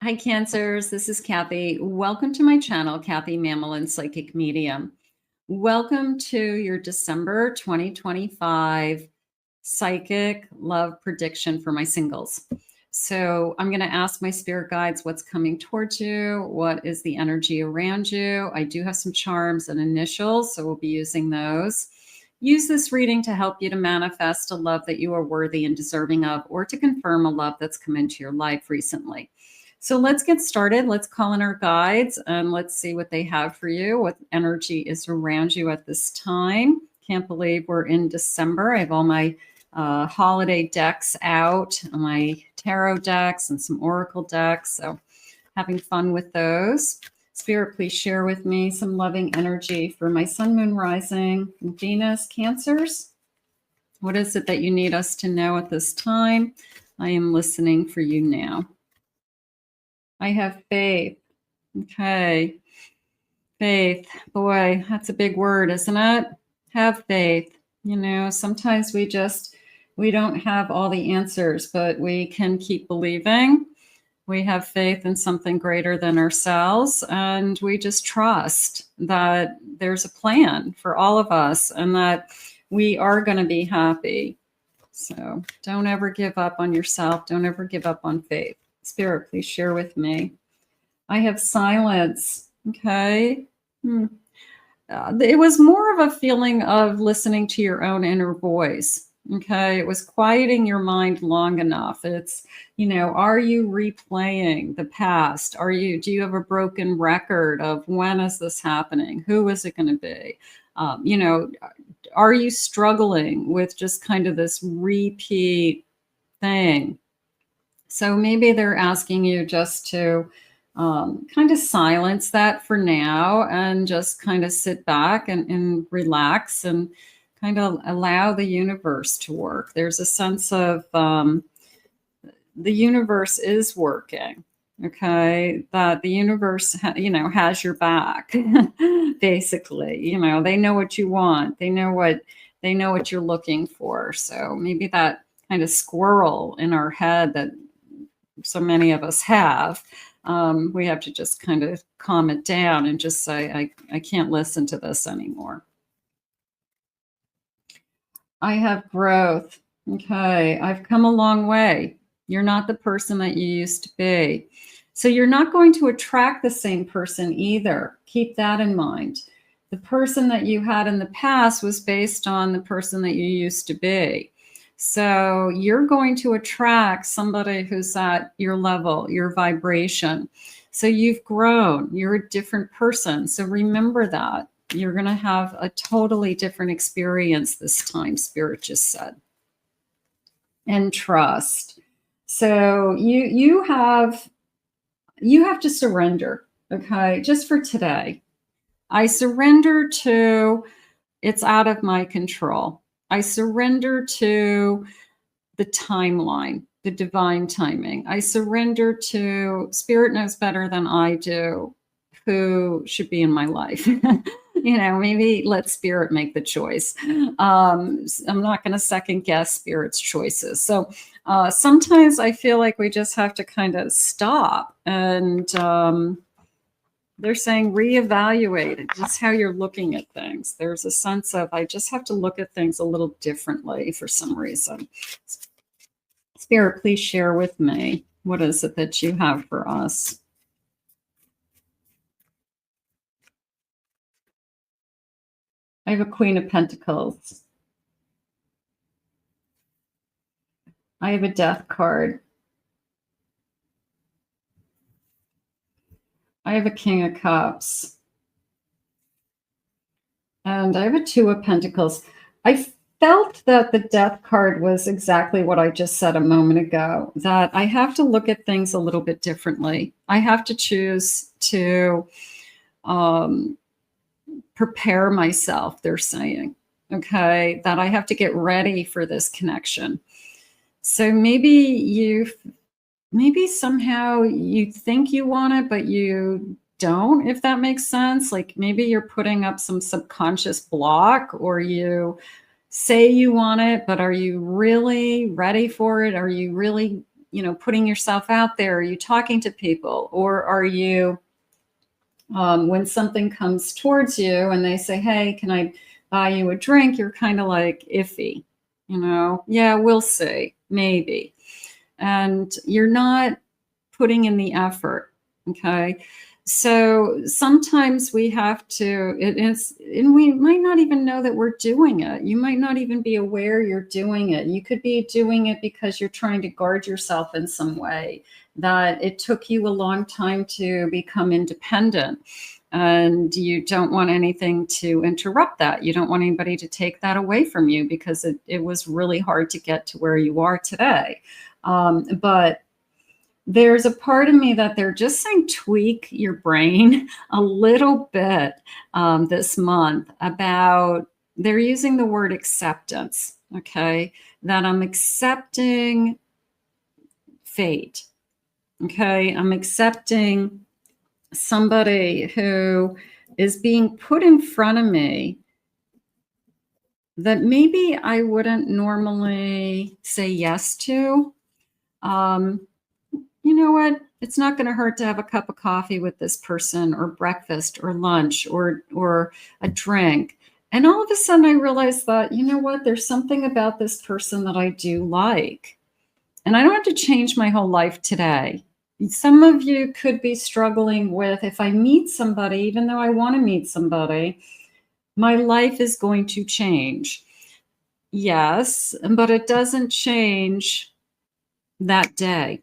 Hi, Cancers. This is Kathy. Welcome to my channel, Kathy Mamolen, Psychic Medium. Welcome to your December 2025 Psychic Love Prediction for my singles. So I'm going to ask my spirit guides what's coming towards you, what is the energy around you. I do have some charms and initials, so we'll be using those. Use this reading to help you to manifest a love that you are worthy and deserving of, or to confirm a love that's come into your life recently. So let's get started. Let's call in our guides and let's see what they have for you, what energy is around you at this time. Can't believe we're in December. I have all my holiday decks out, my tarot decks and some oracle decks. So having fun with those. Spirit, please share with me some loving energy for my sun, moon, rising, and Venus, Cancers. What is it that you need us to know at this time? I am listening for you now. I have faith. Okay. Faith. Boy, that's a big word, isn't it? Have faith. You know, sometimes we don't have all the answers, but we can keep believing. We have faith in something greater than ourselves, and we just trust that there's a plan for all of us and that we are going to be happy. So don't ever give up on yourself. Don't ever give up on faith. Spirit, please share with me. I have silence. Okay. It was more of a feeling of listening to your own inner voice. Okay. It was quieting your mind long enough. It's, you know, are you replaying the past? Do you have a broken record of when is this happening? Who is it going to be? You know, are you struggling with just kind of this repeat thing? So maybe they're asking you just to kind of silence that for now and just kind of sit back and relax and kind of allow the universe to work. There's a sense of the universe is working, okay? That the universe, has your back, basically. You know, they know what you want. They know what you're looking for. So maybe that kind of squirrel in our head that so many of us have, we have to just kind of calm it down and just say, I can't listen to this anymore. I have growth. Okay, I've come a long way. You're not the person that you used to be. So you're not going to attract the same person either. Keep that in mind. The person that you had in the past was based on the person that you used to be. So you're going to attract somebody who's at your level, your vibration. So you've grown. You're a different person. So remember that. You're going to have a totally different experience this time, Spirit just said. And trust. So you have to surrender, okay? Just for today. I surrender to it's out of my control. I surrender to the timeline, the divine timing. I surrender to Spirit knows better than I do who should be in my life. Maybe let Spirit make the choice. I'm not going to second guess Spirit's choices. So sometimes I feel like we just have to kind of stop and they're saying reevaluate just how you're looking at things. There's a sense of I just have to look at things a little differently for some reason. Spirit, please share with me. What is it that you have for us? I have a Queen of Pentacles. I have a Death card. I have a King of Cups. And I have a Two of Pentacles. I felt that the Death card was exactly what I just said a moment ago, that I have to look at things a little bit differently. I have to choose to prepare myself, they're saying, okay, that I have to get ready for this connection. So maybe somehow you think you want it, but you don't, if that makes sense. Like maybe you're putting up some subconscious block, or you say you want it, but are you really ready for it? Are you really putting yourself out there? Are you talking to people? Or are you, when something comes towards you and they say, hey, can I buy you a drink? You're kind of like iffy, yeah, we'll see, maybe. And you're not putting in the effort. Okay. So sometimes we have to, and we might not even know that we're doing it. You might not even be aware you're doing it. You could be doing it because you're trying to guard yourself in some way, that it took you a long time to become independent. And you don't want anything to interrupt that. You don't want anybody to take that away from you, because it was really hard to get to where you are today. But there's a part of me that they're just saying tweak your brain a little bit this month about, they're using the word acceptance, okay? That I'm accepting fate, okay? I'm accepting somebody who is being put in front of me that maybe I wouldn't normally say yes to. You know what? It's not going to hurt to have a cup of coffee with this person, or breakfast or lunch or a drink. And all of a sudden I realized that, you know what? There's something about this person that I do like. And I don't have to change my whole life today. Some of you could be struggling with, if I meet somebody, even though I want to meet somebody, my life is going to change. Yes, but it doesn't change that day.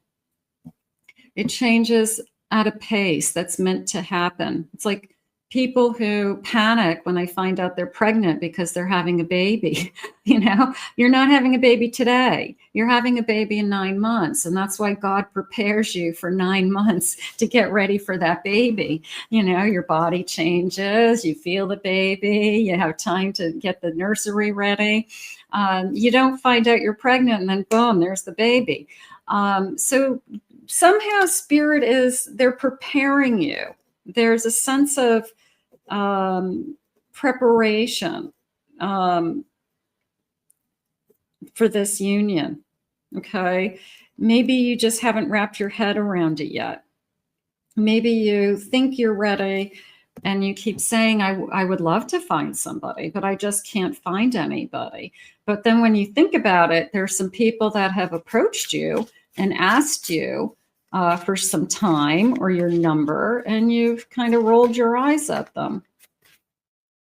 It changes at a pace that's meant to happen. It's like people who panic when they find out they're pregnant because they're having a baby. You're not having a baby today. You're having a baby in 9 months. And that's why God prepares you for 9 months to get ready for that baby. Your body changes, you feel the baby, you have time to get the nursery ready. You don't find out you're pregnant and then boom, there's the baby. So somehow spirit they're preparing you. There's a sense of preparation for this union. Okay. Maybe you just haven't wrapped your head around it yet. Maybe you think you're ready and you keep saying, I would love to find somebody, but I just can't find anybody. But then when you think about it, there's some people that have approached you and asked you for some time or your number, and you've kind of rolled your eyes at them.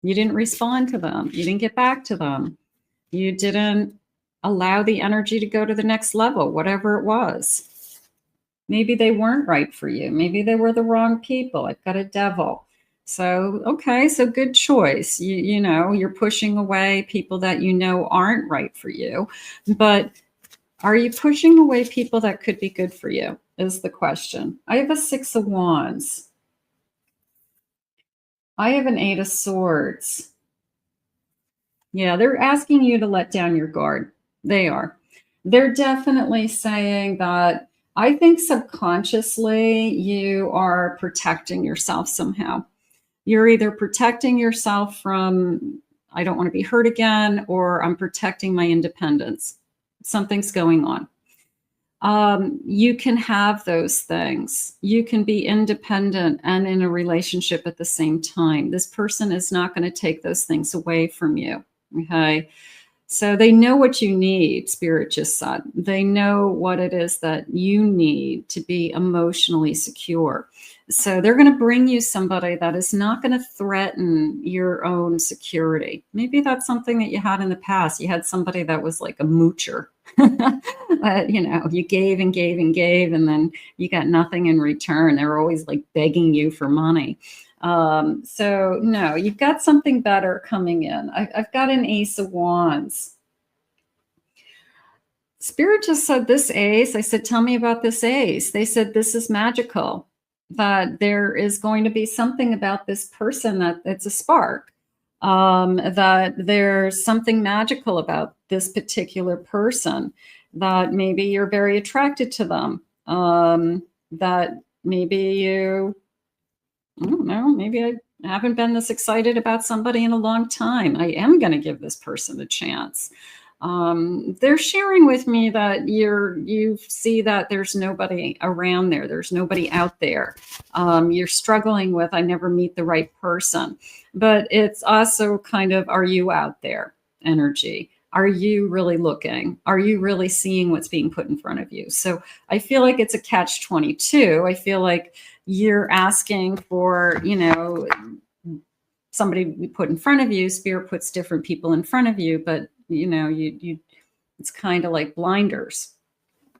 You didn't respond to them. You didn't get back to them. You didn't allow the energy to go to the next level, whatever it was. Maybe they weren't right for you. Maybe they were the wrong people. I've got a devil. So, okay, so good choice. You're pushing away people that aren't right for you. But are you pushing away people that could be good for you, is the question. I have a 6 of Wands. I have an 8 of Swords. Yeah, they're asking you to let down your guard. They are. They're definitely saying that, I think subconsciously you are protecting yourself somehow. You're either protecting yourself from, I don't want to be hurt again, or I'm protecting my independence. Something's going on. You can have those things. You can be independent and in a relationship at the same time. This person is not going to take those things away from you. Okay. So they know what you need, Spirit just said. They know what it is that you need to be emotionally secure. So they're going to bring you somebody that is not going to threaten your own security. Maybe that's something that you had in the past. You had somebody that was like a moocher. You gave and gave and gave, and then you got nothing in return. They were always like begging you for money. So no, you've got something better coming in. I've got an Ace of Wands. Spirit just said this ace. I said, tell me about this ace. They said, this is magical, that there is going to be something about this person that it's a spark, that there's something magical about this particular person, that maybe you're very attracted to them, that maybe you, I don't know, maybe I haven't been this excited about somebody in a long time. I am going to give this person a chance. They're sharing with me that you see that there's nobody around there. There's nobody out there. You're struggling with, I never meet the right person. But it's also kind of, are you out there energy? Are you really looking? Are you really seeing what's being put in front of you? So I feel like it's a catch-22. I feel like you're asking for, somebody we put in front of you. Spirit puts different people in front of you, but you it's kind of like blinders.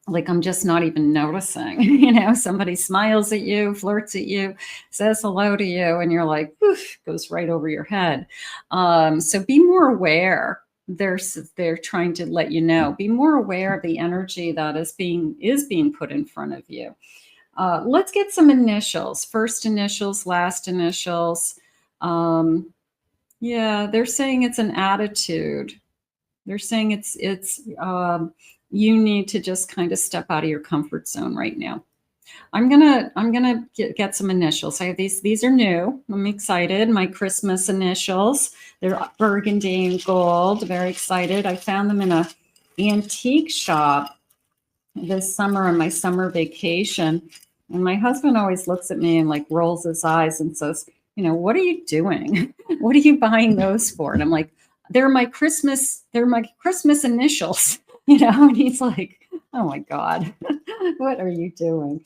Like, I'm just not even noticing. Somebody smiles at you, flirts at you, says hello to you, and you're like, poof, goes right over your head. So be more aware. They're trying to let you know. Be more aware of the energy that is being put in front of you. Let's get some initials. First initials, last initials. Yeah, they're saying it's an attitude. They're saying it's you need to just kind of step out of your comfort zone right now. I'm gonna get some initials. I have these are new. I'm excited. My Christmas initials. They're burgundy and gold. Very excited. I found them in a antique shop this summer on my summer vacation. And my husband always looks at me and like rolls his eyes and says, what are you doing? What are you buying those for? And I'm like, they're my Christmas initials, and he's like, oh my God, what are you doing?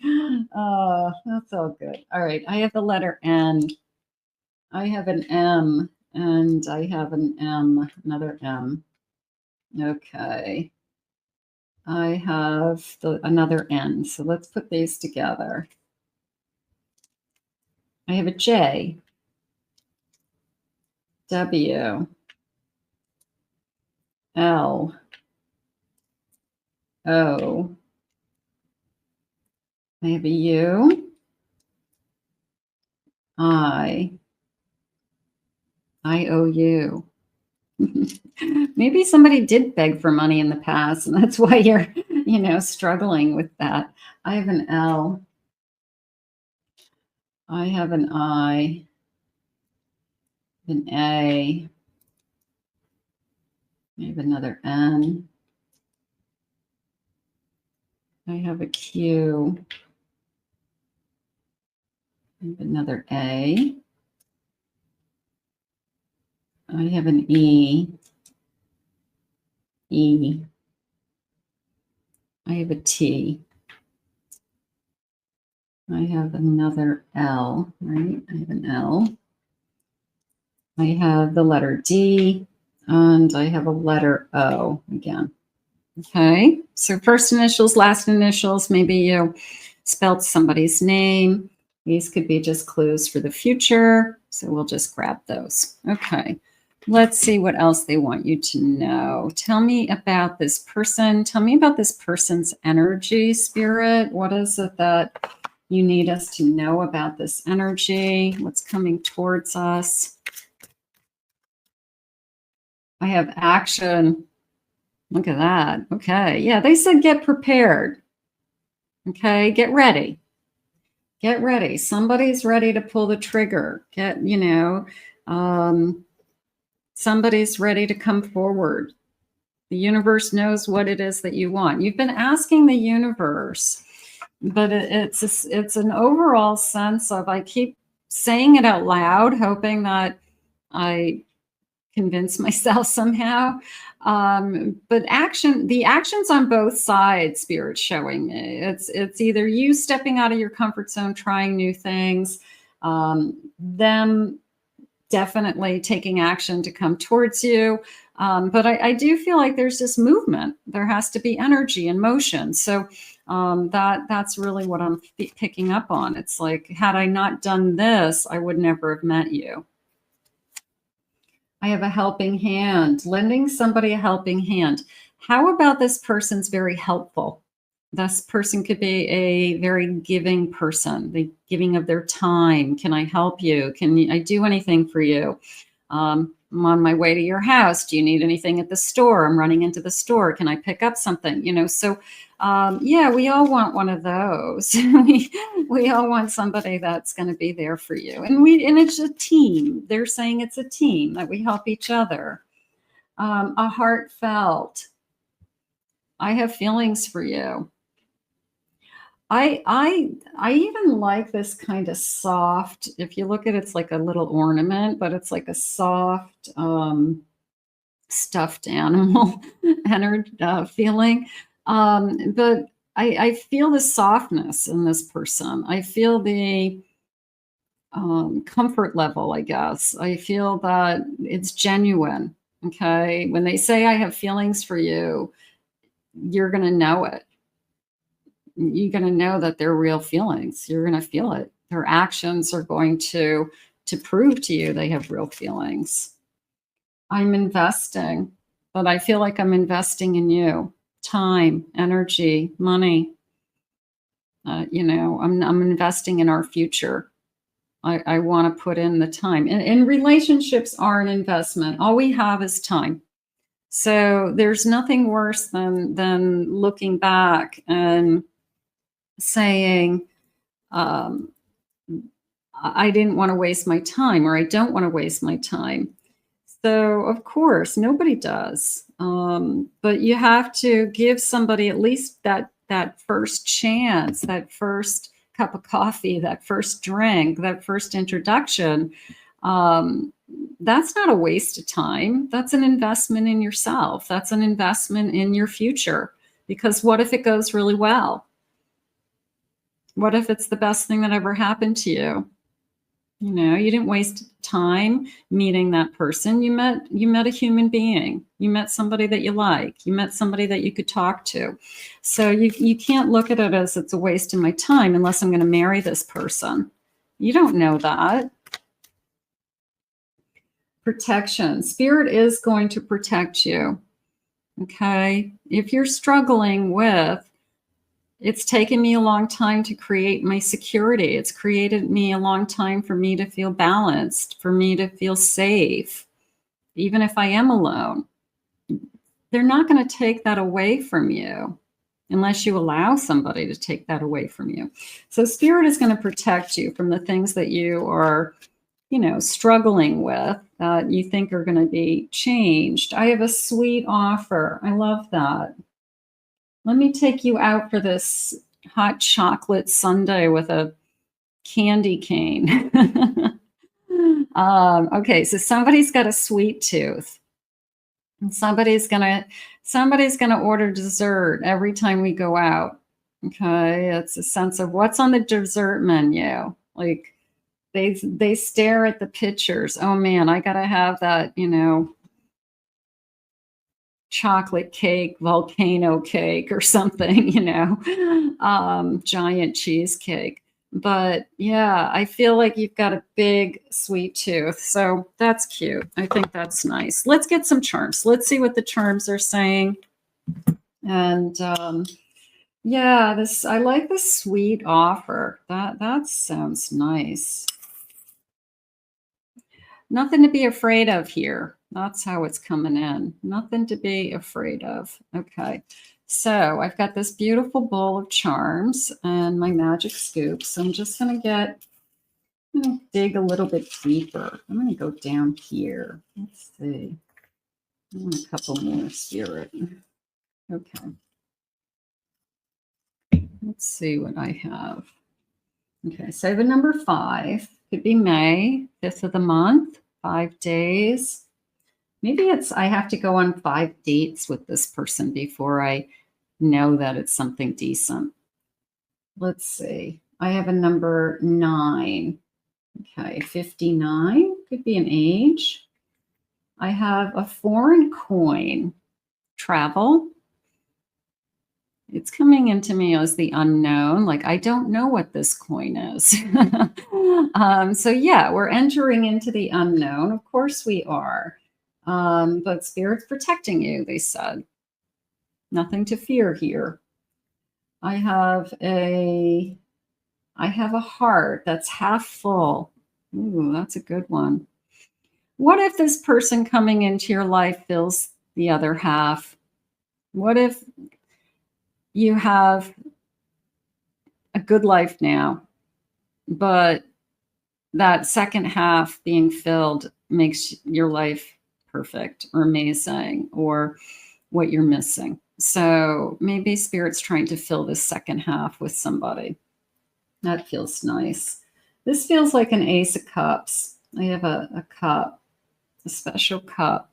That's all good. All right. I have the letter N. I have an M and I have an M, another M. Okay. I have another N. So let's put these together. I have a J, W, L, O. I have a U, I owe you. Maybe somebody did beg for money in the past, and that's why you're, struggling with that. I have an L. I have an I, an A. I have another N. I have a Q. I have another A. I have an E. E. I have a T. I have another L, right? I have an L. I have the letter D, and I have a letter O again. Okay, so first initials, last initials, maybe you spelled somebody's name. These could be just clues for the future, so we'll just grab those. Okay, let's see what else they want you to know. Tell me about this person. Tell me about this person's energy, Spirit. What is it that you need us to know about this energy? What's coming towards us? I have action. Look at that. Okay. Yeah, they said get prepared. Okay, get ready. Get ready. Somebody's ready to pull the trigger. Somebody's ready to come forward. The universe knows what it is that you want. You've been asking the universe, but it's an overall sense of, I keep saying it out loud, hoping that I convince myself somehow. But the actions on both sides, Spirit's showing me. It's either you stepping out of your comfort zone, trying new things, them definitely taking action to come towards you. But I do feel like there's this movement. There has to be energy and motion. So that's really what I'm picking up on. It's like, had I not done this, I would never have met you. I have a helping hand, lending somebody a helping hand. How about this person's very helpful? This person could be a very giving person, the giving of their time. Can I help you? Can I do anything for you? I'm on my way to your house. Do you need anything at the store? I'm running into the store. Can I pick up something? Yeah, we all want one of those. we all want somebody that's going to be there for you. And it's a team. They're saying it's a team, that we help each other. A heartfelt, I have feelings for you. I even like this kind of soft, if you look at it, it's like a little ornament, but it's like a soft stuffed animal energy feeling. But I feel the softness in this person. I feel the comfort level, I guess. I feel that it's genuine. Okay. When they say I have feelings for you, you're going to know it. You're going to know that they're real feelings. You're going to feel it. Their actions are going to prove to you they have real feelings. I'm investing, but I feel like I'm investing in you. Time, energy, money. I'm investing in our future. I want to put in the time. And relationships are an investment. All we have is time. So there's nothing worse than looking back and saying, I didn't want to waste my time, or I don't want to waste my time. So of course, nobody does. But you have to give somebody at least that first chance, that first cup of coffee, that first drink, that first introduction. That's not a waste of time. That's an investment in yourself. That's an investment in your future. Because what if it goes really well? What if it's the best thing that ever happened to you? You didn't waste time meeting that person. You met a human being. You met somebody that you like. You met somebody that you could talk to. So you can't look at it as it's a waste of my time unless I'm going to marry this person. You don't know that. Protection. Spirit is going to protect you. Okay? If you're struggling with, it's taken me a long time to create my security. It's created me a long time for me to feel balanced, for me to feel safe, even if I am alone. They're not going to take that away from you unless you allow somebody to take that away from you. So Spirit is going to protect you from the things that you are, struggling with that you think are going to be changed. I have a sweet offer. I love that. Let me take you out for this hot chocolate sundae with a candy cane. Okay, so somebody's got a sweet tooth. And somebody's gonna order dessert every time we go out. Okay, it's a sense of what's on the dessert menu. Like they stare at the pictures. Oh man, I gotta have that, chocolate cake, volcano cake or something, giant cheesecake. But yeah, I feel like you've got a big sweet tooth. So that's cute. I think that's nice. Let's get some charms. Let's see what the charms are saying. And yeah, I like the sweet offer. That sounds nice. Nothing to be afraid of here. That's how it's coming in. Nothing to be afraid of. Okay. So I've got this beautiful bowl of charms and my magic scoop. So I'm just going to dig a little bit deeper. I'm going to go down here. Let's see. I want a couple more, Spirit. Okay. Let's see what I have. Okay. So I have a number 5. Could be May, 5th of the month, 5 days. Maybe I have to go on 5 dates with this person before I know that it's something decent. Let's see. I have a number 9. Okay, 59 could be an age. I have a foreign coin. Travel. It's coming into me as the unknown. Like, I don't know what this coin is. So yeah, we're entering into the unknown. Of course we are. But Spirit's protecting you, they said. Nothing to fear here. I have a heart that's half full. Ooh, that's a good one. What if this person coming into your life fills the other half? What if you have a good life now, but that second half being filled makes your life perfect or amazing or what you're missing. So maybe Spirit's trying to fill this second half with somebody. That feels nice. This feels like an Ace of Cups. I have a cup, a special cup.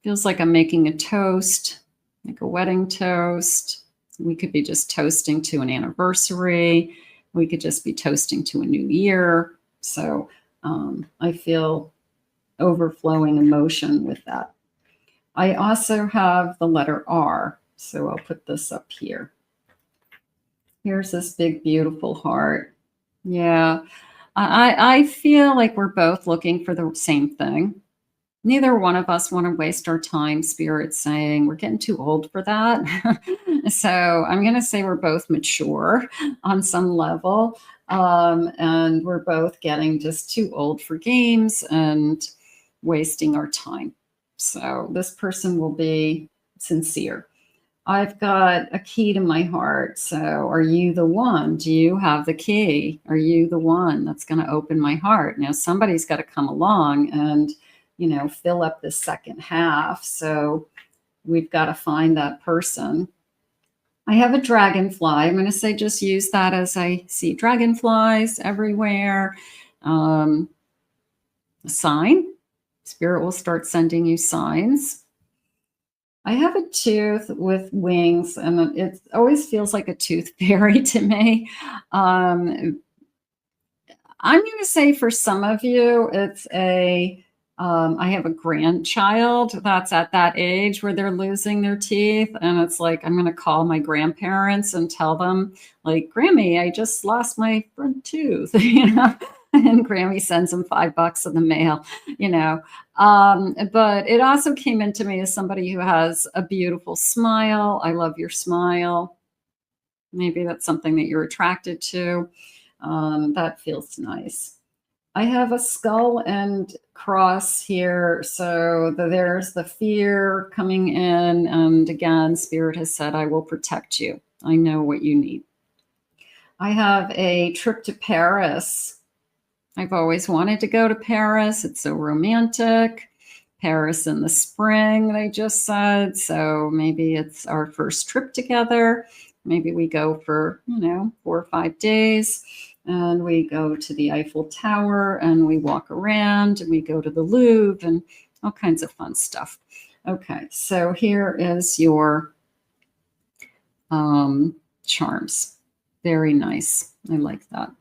Feels like I'm making a toast, like a wedding toast. We could be just toasting to an anniversary. We could just be toasting to a new year. So I feel overflowing emotion with that. I also have the letter R. So I'll put this up here. Here's this big, beautiful heart. Yeah, I feel like we're both looking for the same thing. Neither one of us want to waste our time, Spirit's saying. We're getting too old for that. So I'm going to say we're both mature on some level. And we're both getting just too old for games and wasting our time. So this person will be sincere. I've got a key to my heart. So are you the one? Do you have the key? Are you the one that's going to open my heart? Now somebody's got to come along and, you know, fill up the second half. So we've got to find that person. I have a dragonfly. I'm going to say just use that as I see dragonflies everywhere. A sign. Spirit will start sending you signs. I have a tooth with wings, and it always feels like a tooth fairy to me. I'm going to say for some of you, it's I have a grandchild that's at that age where they're losing their teeth. And it's like, I'm going to call my grandparents and tell them, like, Grammy, I just lost my front tooth, you know? And Grammy sends them $5 in the mail, you know. But it also came into me as somebody who has a beautiful smile. I love your smile. Maybe that's something that you're attracted to. That feels nice. I have a skull and cross here. So there's the fear coming in. And again, Spirit has said, I will protect you. I know what you need. I have a trip to Paris. I've always wanted to go to Paris. It's so romantic. Paris in the spring, they just said. So maybe it's our first trip together. Maybe we go for, 4 or 5 days. And we go to the Eiffel Tower and we walk around and we go to the Louvre and all kinds of fun stuff. Okay, so here is your charms. Very nice. I like that.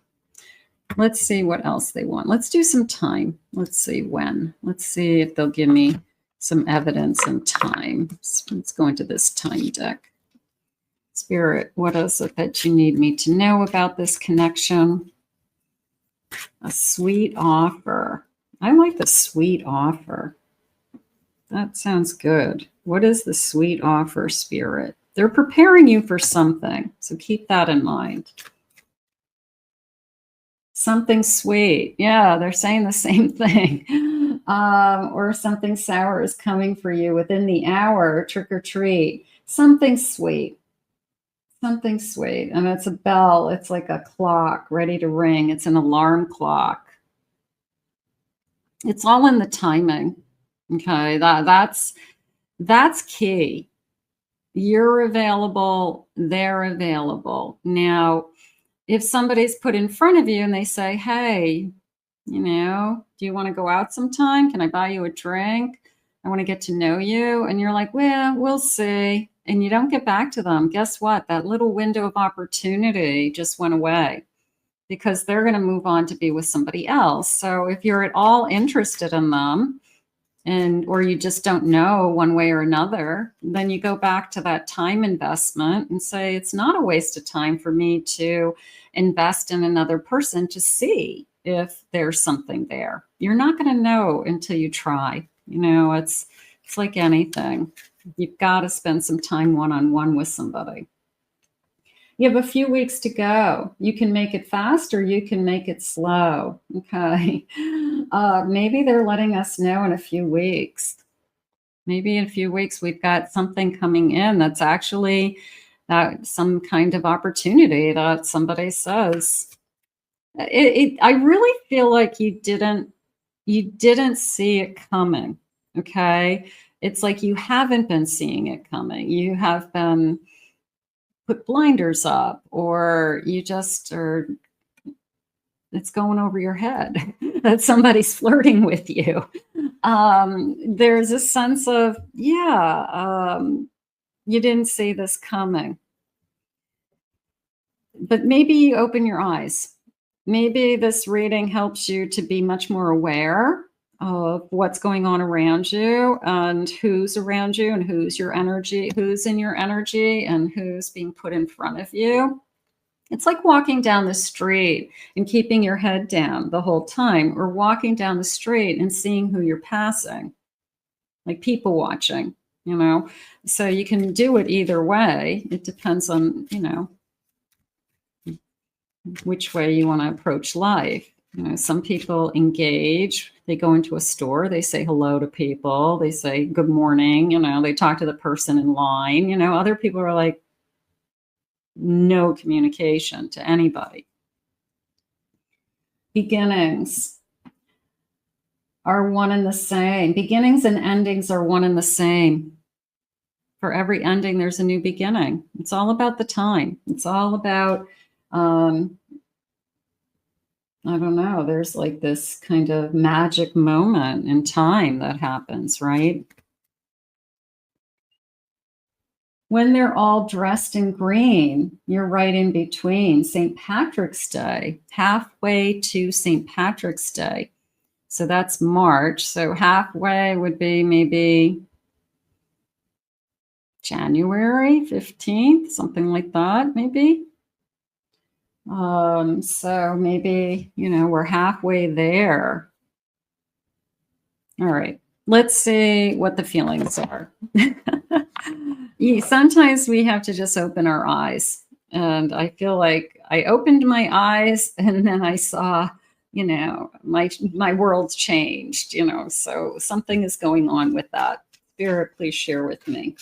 Let's see what else they want. Let's do some time. Let's see when. Let's see if they'll give me some evidence and time. Let's go into this time deck. Spirit, what is it that you need me to know about this connection? A sweet offer. I like the sweet offer. That sounds good. What is the sweet offer, Spirit? They're preparing you for something, so keep that in mind. Something sweet. Yeah, they're saying the same thing. Or something sour is coming for you within the hour, trick or treat. Something sweet. Something sweet. And it's a bell. It's like a clock ready to ring. It's an alarm clock. It's all in the timing. Okay, that's key. You're available. They're available. Now, if somebody's put in front of you and they say, hey, do you want to go out sometime? Can I buy you a drink? I want to get to know you. And you're like, well, we'll see. And you don't get back to them. Guess what? That little window of opportunity just went away because they're going to move on to be with somebody else. So if you're at all interested in them or you just don't know one way or another, then you go back to that time investment and say, it's not a waste of time for me to invest in another person to see if there's something there. You're not going to know until you try. It's like anything. You've got to spend some time one-on-one with somebody. You have a few weeks to go. You can make it fast or you can make it slow. Okay. Maybe they're letting us know in a few weeks. Maybe in a few weeks, we've got something coming in that's actually some kind of opportunity that somebody says. I really feel like you didn't You didn't see it coming, okay? It's like you haven't been seeing it coming. You have been put blinders up, or you just are, it's going over your head that somebody's flirting with you. There's a sense of, you didn't see this coming. But maybe you open your eyes. Maybe this reading helps you to be much more aware of what's going on around you and who's around you and who's your energy, who's in your energy and who's being put in front of you. It's like walking down the street and keeping your head down the whole time, or walking down the street and seeing who you're passing, like people watching, you know. So you can do it either way. It depends on, you know, which way you want to approach life. You know, some people engage, they go into a store, they say hello to people, they say good morning, you know, they talk to the person in line. You know, other people are like, no communication to anybody. Beginnings are one and the same. Beginnings and endings are one and the same. For every ending, there's a new beginning. It's all about the time. It's all about, I don't know, there's like this kind of magic moment in time that happens, right? When they're all dressed in green, you're right in between St. Patrick's Day, halfway to St. Patrick's Day. So that's March. So halfway would be maybe January 15th, something like that, maybe. So maybe, you know, we're halfway there. All right, let's see what the feelings are. Sometimes we have to just open our eyes. And I feel like I opened my eyes and then I saw, you know, my world's changed, you know, so something is going on with that. Spirit, please share with me.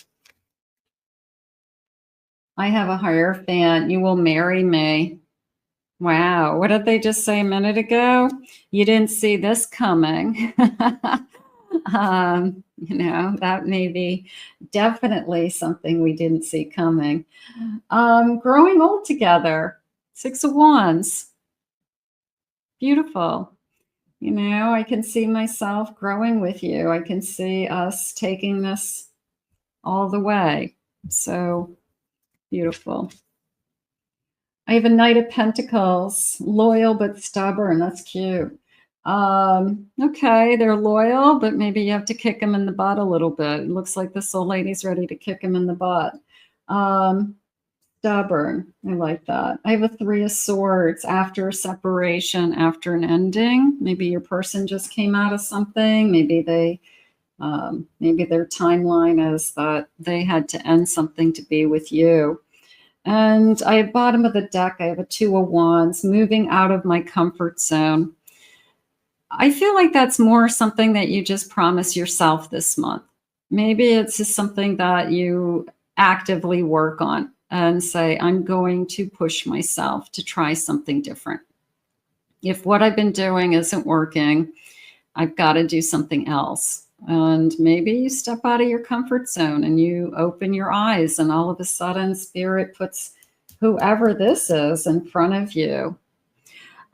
I have a Hierophant. You will marry me. Wow. What did they just say a minute ago? You didn't see this coming. You know, that may be definitely something we didn't see coming. Growing old together. 6 of Wands. Beautiful. You know, I can see myself growing with you. I can see us taking this all the way. So beautiful. I have a Knight of Pentacles, loyal but stubborn. That's cute. Okay, they're loyal, but maybe you have to kick them in the butt a little bit. It looks like the soul lady's ready to kick him in the butt. Stubborn. I like that. I have a 3 of Swords. After a separation, after an ending, maybe your person just came out of something. Maybe they, maybe their timeline is that they had to end something to be with you. And I have bottom of the deck, I have a 2 of Wands, moving out of my comfort zone. I feel like that's more something that you just promise yourself this month. Maybe it's just something that you actively work on and say, I'm going to push myself to try something different. If what I've been doing isn't working, I've got to do something else. And maybe you step out of your comfort zone and you open your eyes, and all of a sudden Spirit puts whoever this is in front of you.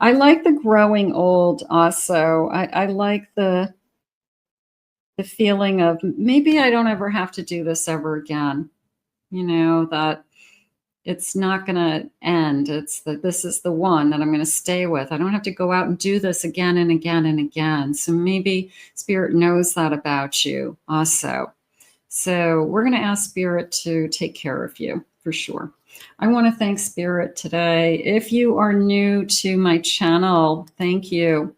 I like the growing old also. I like the feeling of maybe I don't ever have to do this ever again. You know, that it's not going to end. It's that this is the one that I'm going to stay with. I don't have to go out and do this again and again and again. So maybe Spirit knows that about you also. So we're going to ask Spirit to take care of you for sure. I want to thank Spirit today. If you are new to my channel, thank you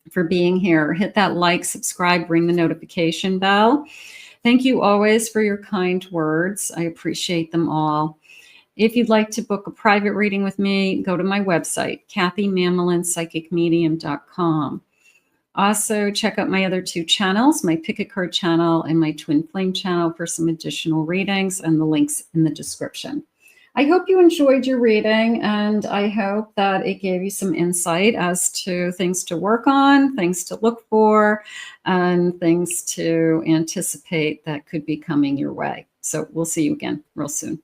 for being here. Hit that like, subscribe, ring the notification bell. Thank you always for your kind words. I appreciate them all. If you'd like to book a private reading with me, go to my website, KathyMamolenPsychicMedium.com. Also, check out my other 2 channels, my Pick a Card channel and my Twin Flame channel for some additional readings, and the links in the description. I hope you enjoyed your reading, and I hope that it gave you some insight as to things to work on, things to look for, and things to anticipate that could be coming your way. So we'll see you again real soon.